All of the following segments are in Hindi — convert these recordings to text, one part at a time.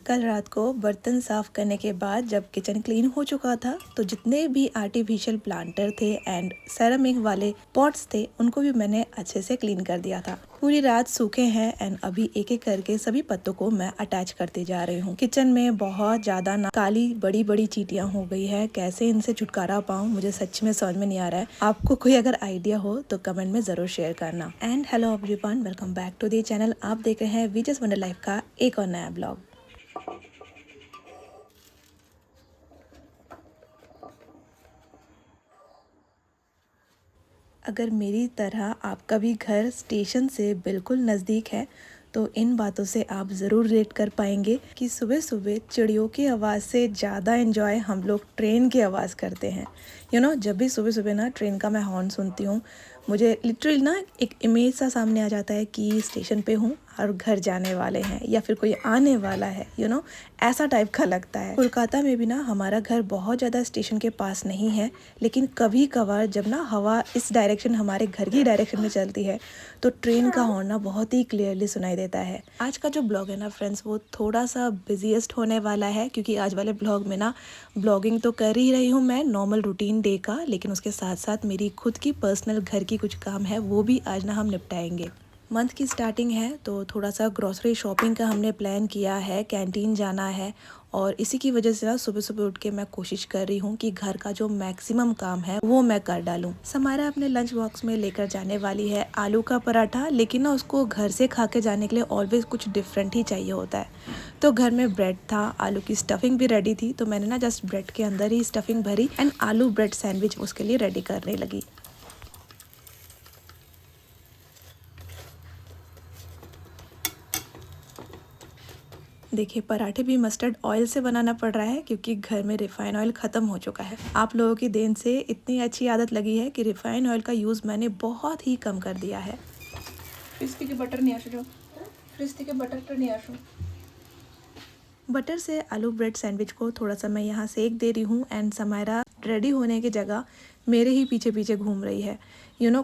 कल रात को बर्तन साफ करने के बाद जब किचन क्लीन हो चुका था तो जितने भी आर्टिफिशियल प्लांटर थे एंड सेरामिक वाले पॉट्स थे उनको भी मैंने अच्छे से क्लीन कर दिया था। पूरी रात सूखे हैं एंड अभी एक एक करके सभी पत्तों को मैं अटैच करते जा रही हूँ। किचन में बहुत ज्यादा ना काली बड़ी बड़ी चींटियां हो गई है, कैसे इनसे छुटकारा पाऊँ मुझे सच में समझ में नहीं आ रहा है। आपको कोई अगर आइडिया हो तो कमेंट में जरूर शेयर करना। And hello everyone, welcome back to the channel. आप देख रहे हैं वी जस्ट वंडर लाइफ का एक और नया ब्लॉग। अगर मेरी तरह आपका भी घर स्टेशन से बिल्कुल नज़दीक है तो इन बातों से आप ज़रूर रिलेट कर पाएंगे कि सुबह सुबह चिड़ियों की आवाज़ से ज़्यादा एंजॉय हम लोग ट्रेन की आवाज़ करते हैं। जब भी सुबह सुबह ना ट्रेन का मैं हॉर्न सुनती हूँ, मुझे लिटरली ना एक इमेज सा सामने आ जाता है कि स्टेशन पे हूँ और घर जाने वाले हैं या फिर कोई आने वाला है। ऐसा टाइप का लगता है। कोलकाता में भी ना हमारा घर बहुत ज़्यादा स्टेशन के पास नहीं है, लेकिन कभी कभार जब ना हवा इस डायरेक्शन हमारे घर की डायरेक्शन में चलती है तो ट्रेन का हॉर्न ना बहुत ही क्लियरली सुनाई देता है। आज का जो ब्लॉग है ना फ्रेंड्स, वो थोड़ा सा बिजीएस्ट होने वाला है क्योंकि आज वाले ब्लॉग में ना ब्लॉगिंग तो कर ही रही हूँ मैं नॉर्मल रूटीन डे का, लेकिन उसके साथ साथ मेरी खुद की पर्सनल घर की कुछ काम है वो भी आज ना हम निपटाएंगे। मंथ की स्टार्टिंग है तो थोड़ा सा ग्रोसरी शॉपिंग का हमने प्लान किया है, कैंटीन जाना है और इसी की वजह से ना सुबह सुबह उठ के मैं कोशिश कर रही हूँ कि घर का जो मैक्सिमम काम है वो मैं कर डालूँ। समारा अपने लंच बॉक्स में लेकर जाने वाली है आलू का पराठा, लेकिन ना उसको घर से खा के जाने के लिए ऑलवेज कुछ डिफरेंट ही चाहिए होता है। तो घर में ब्रेड था, आलू की स्टफिंग भी रेडी थी, तो मैंने ना जस्ट ब्रेड के अंदर ही स्टफिंग भरी एंड आलू ब्रेड सैंडविच उसके लिए रेडी करने लगी। देखिए पराठे भी मस्टर्ड ऑयल से बनाना पड़ रहा है क्योंकि घर में रिफाइन ऑयल ख़त्म हो चुका है। आप लोगों की देन से इतनी अच्छी आदत लगी है कि रिफाइन ऑयल का यूज़ मैंने बहुत ही कम कर दिया है। फ्रिज के बटर नहीं आशो, फ्रिज के बटर तो नहीं आशो। बटर से आलू ब्रेड सैंडविच को थोड़ा सा मैं यहाँ सेक दे रही हूँ एंड समायरा रेडी होने की जगह मेरे ही पीछे पीछे घूम रही है।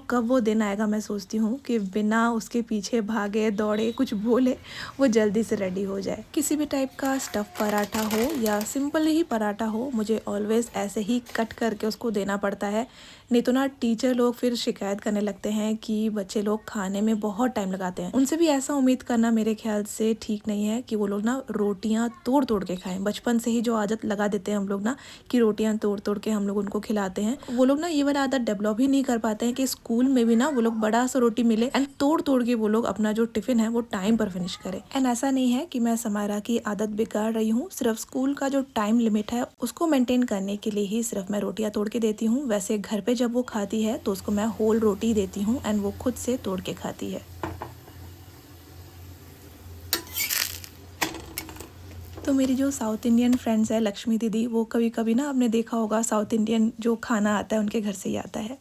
कब वो दिन आएगा मैं सोचती हूँ कि बिना उसके पीछे भागे दौड़े कुछ बोले वो जल्दी से रेडी हो जाए। किसी भी टाइप का स्टफ पराठा हो या सिंपल ही पराठा हो, मुझे ऑलवेज ऐसे ही कट करके उसको देना पड़ता है, नहीं तो ना टीचर लोग फिर शिकायत करने लगते हैं कि बच्चे लोग खाने में बहुत टाइम लगाते हैं। उनसे भी ऐसा उम्मीद करना मेरे ख्याल से ठीक नहीं है कि वो लोग ना रोटियां तोड़ तोड़ के खाएं। बचपन से ही जो आदत लगा देते हैं हम लोग ना कि रोटियां तोड़ तोड़ के हम लोग उनको खिलाते हैं, वो लोग ना ये वाला आदत डेवलप ही नहीं कर पाते हैं कि स्कूल में भी ना वो लोग बड़ा सा रोटी मिले एंड तोड़ तोड़ के वो लोग अपना जो टिफिन है वो टाइम पर फिनिश करें। एंड ऐसा नहीं है कि मैं समारा की आदत बिगाड़ रही हूँ, सिर्फ स्कूल का जो टाइम लिमिट है उसको मेंटेन करने के लिए ही सिर्फ मैं रोटियां तोड़ के देती हूँ। वैसे घर पे जब वो खाती है तो उसको मैं होल रोटी देती हूँ एंड वो खुद से तोड़ के खाती है। तो मेरी जो साउथ इंडियन फ्रेंड्स है लक्ष्मी दीदी, वो कभी कभी ना आपने देखा होगा साउथ इंडियन जो खाना आता है उनके घर से ही आता है।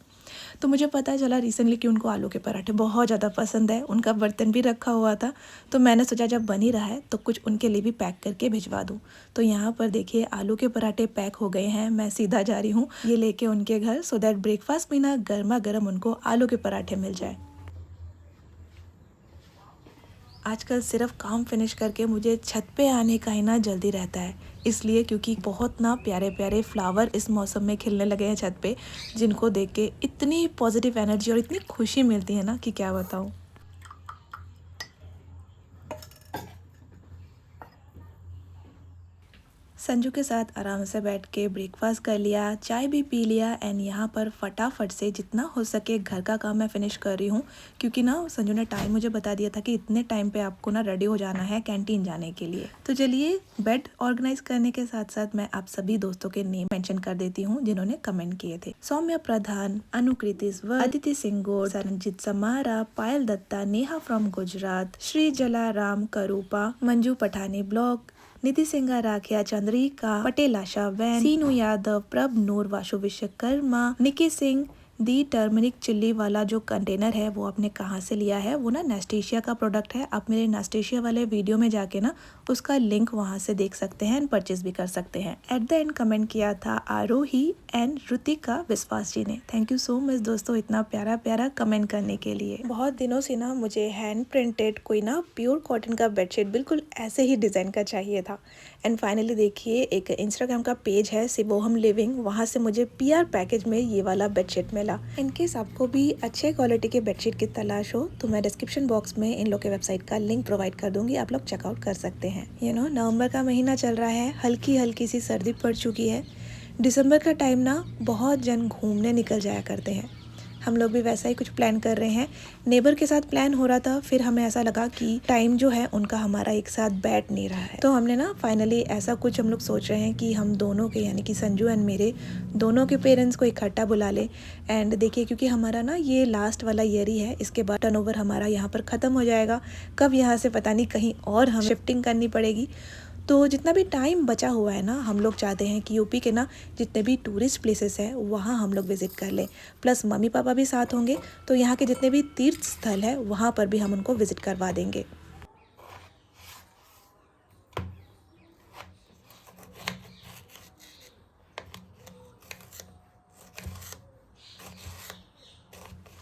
तो मुझे पता चला रिसेंटली कि उनको आलू के पराठे बहुत ज़्यादा पसंद है। उनका बर्तन भी रखा हुआ था तो मैंने सोचा जब बन ही रहा है तो कुछ उनके लिए भी पैक करके भिजवा दूँ। तो यहाँ पर देखिए आलू के पराठे पैक हो गए हैं, मैं सीधा जा रही हूँ ये लेके उनके घर सो दैट ब्रेकफास्ट में ना गर्मा गर्म उनको आलू के पराठे मिल जाए। आजकल सिर्फ काम फिनिश करके मुझे छत पे आने का ही ना जल्दी रहता है, इसलिए क्योंकि बहुत ना प्यारे प्यारे फ्लावर इस मौसम में खिलने लगे हैं छत पे, जिनको देख के इतनी पॉजिटिव एनर्जी और इतनी खुशी मिलती है ना कि क्या बताऊँ। संजू के साथ आराम से बैठ के ब्रेकफास्ट कर लिया, चाय भी पी लिया एंड यहाँ पर फटाफट से जितना हो सके घर का काम मैं फिनिश कर रही हूँ क्योंकि ना संजू ने टाइम मुझे बता दिया था कि इतने टाइम पे आपको ना रेडी हो जाना है कैंटीन जाने के लिए। तो चलिए बेड ऑर्गेनाइज करने के साथ साथ मैं आप सभी दोस्तों के नेम मेंशन कर देती हूँ जिन्होंने कमेंट किए थे। Saumya Pradhan, Anukriti Swar, Aditi Singor, Saranjeet Samara, Payal Dutta, Neha from Gujarat, Shri Jalaram Karupa, Manju Pathani blog, Nidhi Singh Rakhiya, Chandrika Patel, Asha Vain, Seenu Yadav, Prabh Noor, Vashu Vishwakarma, Nikki Singh, the turmeric chilli वाला जो कंटेनर है वो आपने कहाँ से लिया है, वो ना नास्टेशिया का प्रोडक्ट है। आप मेरे नास्टेशिया वाले वीडियो में जाके ना उसका लिंक वहाँ से देख सकते हैं एंड परचेज भी कर सकते हैं। एट द एंड कमेंट किया था आरोही एंड ऋतिका विश्वास जी ने। थैंक यू सो मच दोस्तों इतना प्यारा प्यारा कमेंट करने के लिए। बहुत दिनों से ना मुझे हैंड प्रिंटेड कोई ना प्योर कॉटन का बेडशीट बिल्कुल ऐसे ही डिज़ाइन का चाहिए था। एंड फाइनली देखिए एक इंस्टाग्राम का पेज है शिवोहम लिविंग, वहाँ से मुझे PR पैकेज में ये वाला बेडशीट मिला। इनकेस आपको भी अच्छे क्वालिटी के बेडशीट की तलाश हो तो मैं डिस्क्रिप्शन बॉक्स में इन लोग के वेबसाइट का लिंक प्रोवाइड कर दूंगी, आप लोग चेकआउट कर सकते हैं। नवंबर का महीना चल रहा है, हल्की हल्की सी सर्दी पड़ चुकी है। दिसंबर का टाइम ना बहुत जन घूमने निकल जाया करते हैं, हम लोग भी वैसा ही कुछ प्लान कर रहे हैं। नेबर के साथ प्लान हो रहा था, फिर हमें ऐसा लगा कि टाइम जो है उनका हमारा एक साथ बैठ नहीं रहा है, तो हमने ना फाइनली ऐसा कुछ हम लोग सोच रहे हैं कि हम दोनों के यानी कि संजू एंड मेरे दोनों के पेरेंट्स को इकट्ठा बुला ले। एंड देखिए क्योंकि हमारा ना ये लास्ट वाला ईयर ही है, इसके बाद टर्नओवर हमारा यहाँ पर ख़त्म हो जाएगा। कब यहाँ से पता नहीं कहीं और हम शिफ्टिंग करनी पड़ेगी। तो जितना भी टाइम बचा हुआ है ना, हम लोग चाहते हैं कि यूपी के ना जितने भी टूरिस्ट प्लेसेस हैं वहाँ हम लोग विज़िट कर लें। प्लस मम्मी पापा भी साथ होंगे तो यहाँ के जितने भी तीर्थ स्थल है वहाँ पर भी हम उनको विज़िट करवा देंगे।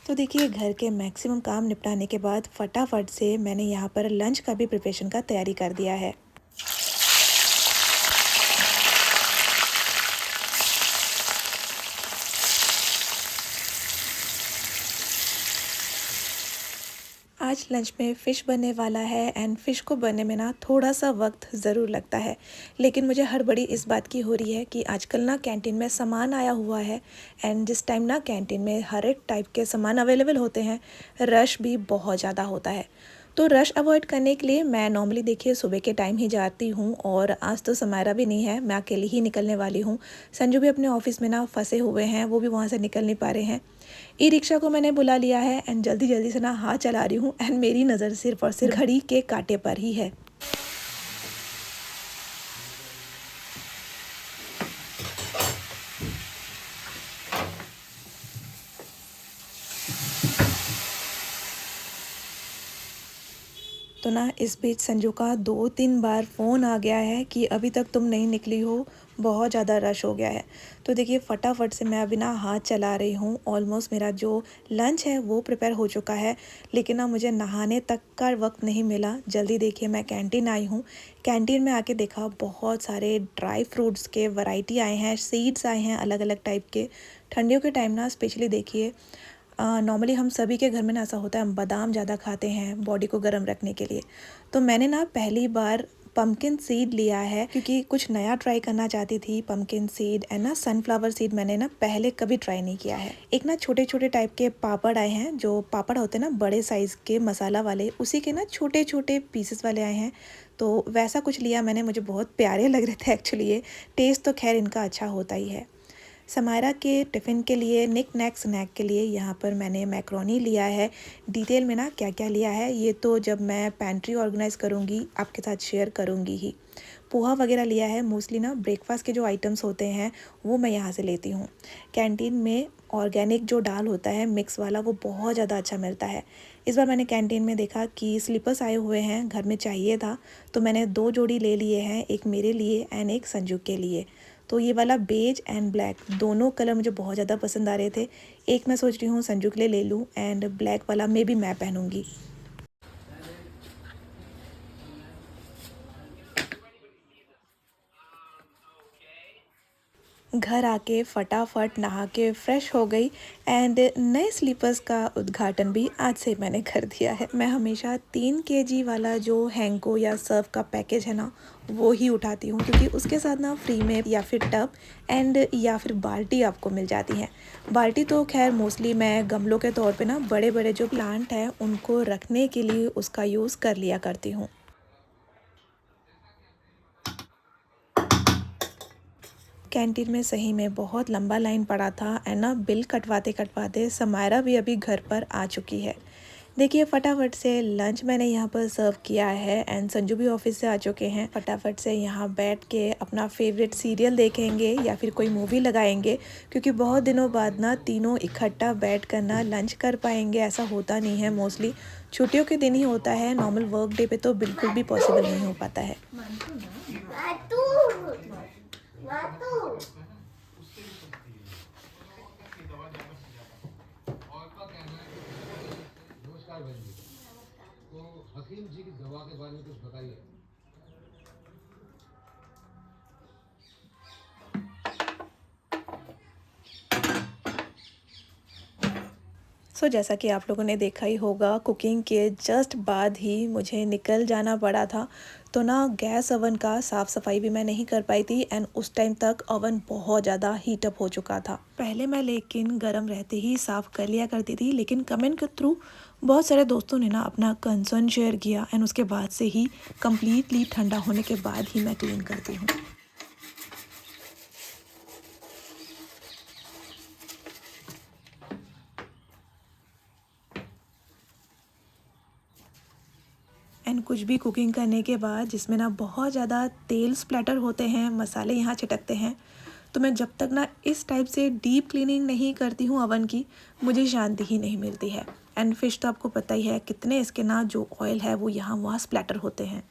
तो देखिए घर के मैक्सिमम काम निपटाने के बाद फटाफट से मैंने यहाँ पर लंच का भी प्रिपरेशन का तैयारी कर दिया है। आज लंच में फ़िश बनने वाला है एंड फ़िश को बनने में ना थोड़ा सा वक्त ज़रूर लगता है, लेकिन मुझे हड़बड़ी इस बात की हो रही है कि आजकल ना कैंटीन में सामान आया हुआ है। एंड जिस टाइम ना कैंटीन में हर एक टाइप के सामान अवेलेबल होते हैं, रश भी बहुत ज़्यादा होता है। तो रश अवॉइड करने के लिए मैं नॉर्मली देखिए सुबह के टाइम ही जाती हूँ, और आज तो समायरा भी नहीं है, मैं अकेली ही निकलने वाली हूँ। संजू भी अपने ऑफिस में ना फंसे हुए हैं, वो भी वहाँ से निकल नहीं पा रहे हैं। ई रिक्शा को मैंने बुला लिया है एंड जल्दी जल्दी से ना हाथ चला रही हूँ एंड मेरी नज़र सिर्फ और सिर्फ घड़ी के कांटे पर ही है। तो ना इस बीच संजू का 2-3 बार फ़ोन आ गया है कि अभी तक तुम नहीं निकली हो, बहुत ज़्यादा रश हो गया है। तो देखिए फटाफट से मैं अभी ना हाथ चला रही हूँ। ऑलमोस्ट मेरा जो लंच है वो प्रिपेयर हो चुका है, लेकिन ना मुझे नहाने तक का वक्त नहीं मिला। जल्दी देखिए मैं कैंटीन आई हूँ, कैंटीन में आके देखा बहुत सारे ड्राई फ्रूट्स के वैरायटी आए हैं, सीड्स आए हैं अलग अलग टाइप के। ठंडियों के टाइम ना स्पेशली देखिए नॉर्मली हम सभी के घर में ना ऐसा होता है, हम बादाम ज़्यादा खाते हैं बॉडी को गर्म रखने के लिए। तो मैंने ना पहली बार पम्पकिन सीड लिया है क्योंकि कुछ नया ट्राई करना चाहती थी। पम्पकिन सीड एंड ना सनफ्लावर सीड मैंने ना पहले कभी ट्राई नहीं किया है। एक ना छोटे छोटे टाइप के पापड़ आए हैं, जो पापड़ होते हैं ना बड़े साइज़ के मसाला वाले, उसी के ना छोटे छोटे पीसेस वाले आए हैं। तो वैसा कुछ लिया मैंने, मुझे बहुत प्यारे लग रहे थे एक्चुअली। ये टेस्ट तो खैर इनका अच्छा होता ही है। समायरा के टिफ़िन के लिए निक नैक स्नैक के लिए यहाँ पर मैंने मैक्रोनी लिया है। डिटेल में ना क्या क्या लिया है ये तो जब मैं पैंट्री ऑर्गेनाइज़ करूँगी आपके साथ शेयर करूँगी ही। पोहा वगैरह लिया है, मोस्टली ना ब्रेकफास्ट के जो आइटम्स होते हैं वो मैं यहाँ से लेती हूँ। कैंटीन में ऑर्गेनिक जो दाल होता है मिक्स वाला, वो बहुत ज़्यादा अच्छा मिलता है। इस बार मैंने कैंटीन में देखा कि स्लीपर्स आए हुए हैं, घर में चाहिए था तो मैंने 2 जोड़ी ले लिए हैं, एक मेरे लिए एंड एक संजू के लिए। तो ये वाला बेज एंड ब्लैक दोनों कलर मुझे बहुत ज़्यादा पसंद आ रहे थे। एक मैं सोच रही हूँ संजू के लिए ले लूँ एंड ब्लैक वाला मे भी मैं पहनूँगी। घर आके फटाफट नहा के फ्रेश हो गई एंड नए स्लीपर्स का उद्घाटन भी आज से मैंने कर दिया है। मैं हमेशा 3 kg वाला जो हैंको या सर्फ का पैकेज है ना वो ही उठाती हूँ, क्योंकि उसके साथ ना फ्री में या फिर टब एंड या फिर बाल्टी आपको मिल जाती हैं। बाल्टी तो खैर मोस्टली मैं गमलों के तौर पे ना बड़े बड़े जो प्लांट हैं उनको रखने के लिए उसका यूज़ कर लिया करती हूँ। कैंटीन में सही में बहुत लंबा लाइन पड़ा था एंड ना बिल कटवाते कटवाते समायरा भी अभी घर पर आ चुकी है। देखिए फटाफट से लंच मैंने यहाँ पर सर्व किया है एंड संजू भी ऑफिस से आ चुके हैं। फटाफट से यहाँ बैठ के अपना फेवरेट सीरियल देखेंगे या फिर कोई मूवी लगाएंगे, क्योंकि बहुत दिनों बाद ना तीनों इकट्ठा बैठ कर ना लंच कर पाएंगे, ऐसा होता नहीं है। मोस्टली छुट्टियों के दिन ही होता है, नॉर्मल वर्क डे पे तो बिल्कुल भी पॉसिबल नहीं हो पाता है। नमस्कार बहन जी। तो हकीम जी की दवा के बारे में कुछ बताइए। जैसा कि आप लोगों ने देखा ही होगा, कुकिंग के जस्ट बाद ही मुझे निकल जाना पड़ा था, तो ना गैस ओवन का साफ़ सफाई भी मैं नहीं कर पाई थी एंड उस टाइम तक ओवन बहुत ज़्यादा हीटअप हो चुका था। पहले मैं लेकिन गर्म रहते ही साफ़ कर लिया करती थी, लेकिन कमेंट के थ्रू बहुत सारे दोस्तों ने ना अपना कंसर्न शेयर किया एंड उसके बाद से ही कम्प्लीटली ठंडा होने के बाद ही मैं क्लीन करती हूँ। एंड कुछ भी कुकिंग करने के बाद जिसमें ना बहुत ज़्यादा तेल स्प्लैटर होते हैं, मसाले यहाँ छिटकते हैं, तो मैं जब तक ना इस टाइप से डीप क्लीनिंग नहीं करती हूँ ओवन की, मुझे शांति ही नहीं मिलती है। एंड फिश तो आपको पता ही है कितने इसके ना जो ऑयल है वो यहाँ वहाँ स्प्लैटर होते हैं।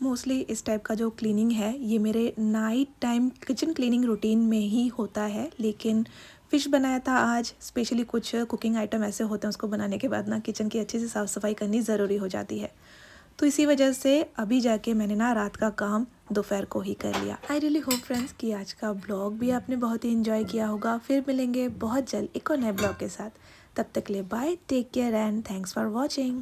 मोस्टली इस टाइप का जो क्लीनिंग है ये मेरे night time kitchen cleaning routine में ही होता है, लेकिन फ़िश बनाया था आज। स्पेशली कुछ कुकिंग आइटम ऐसे होते हैं उसको बनाने के बाद ना किचन की अच्छे से साफ़ सफाई करनी ज़रूरी हो जाती है, तो इसी वजह से अभी जाके मैंने ना रात का काम दोपहर को ही कर लिया। आई रियली होप फ्रेंड्स कि आज का ब्लॉग भी आपने बहुत ही इन्जॉय किया होगा। फिर मिलेंगे बहुत जल्द एक और नए ब्लॉग के साथ, तब तक के लिए bye, take care and thanks for watching.